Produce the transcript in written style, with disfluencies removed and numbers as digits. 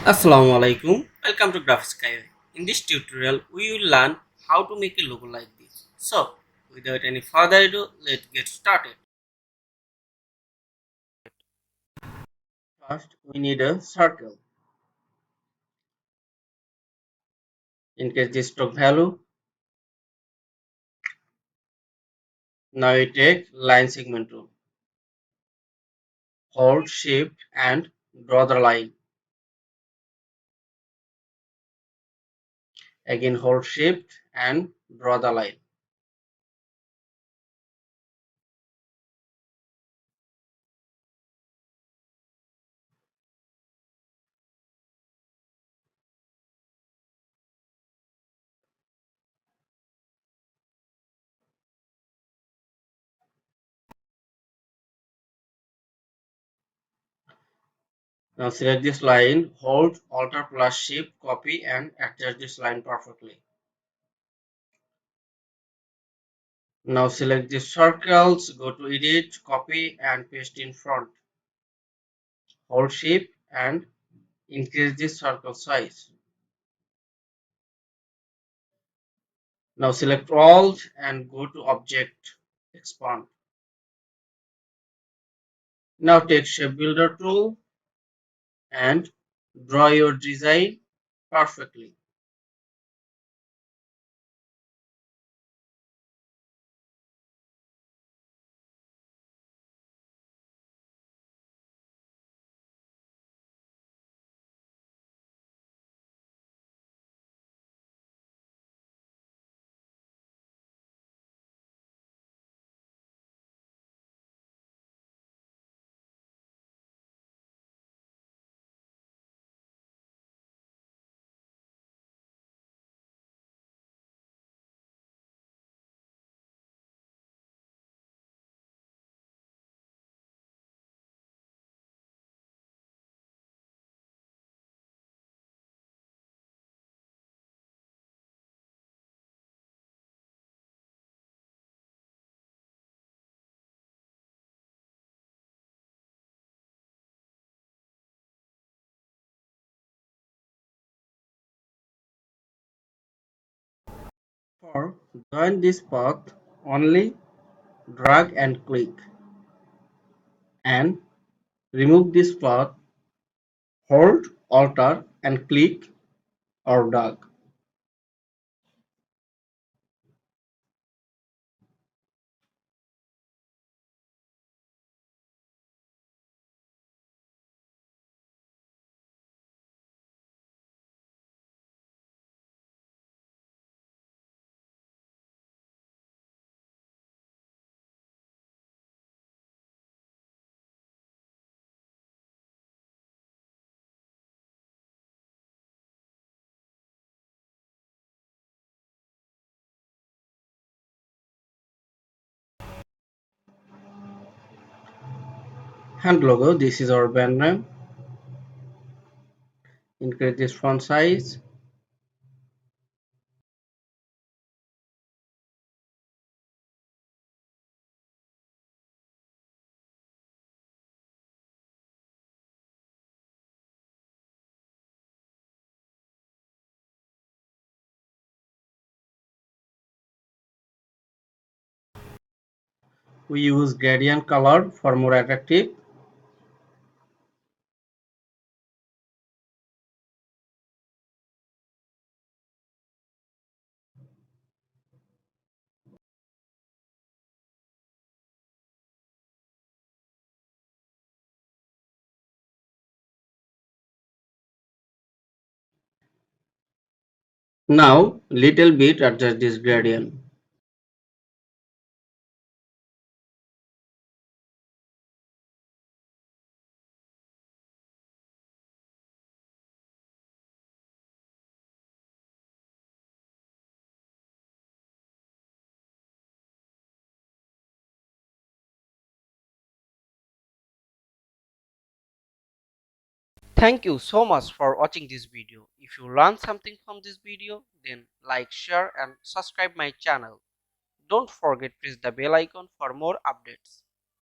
Assalamu alaikum. Welcome to Skyway. In this tutorial, we will learn how to make a logo like this. So, without any further ado, let's get started. First, we need a circle. Increase the stroke value. Now we take line segment tool. Hold Shift and draw the line. Again, hold Shift and draw the line. Now select this line, hold Alt plus Shift, copy and adjust this line perfectly. Now select the circles, go to edit, copy and paste in front. Hold Shift and increase the circle size. Now select all and go to object, expand. Now take shape builder tool and draw your design perfectly. For join this path, only drag and click and remove this path, hold Alt and click or drag. Hand logo, this is our band name. Increase this font size. We use gradient color for more attractive. Now little bit adjust this gradient. Thank you so much for watching this video. If you learned something from this video, then like, share and subscribe my channel. Don't forget press the bell icon for more updates.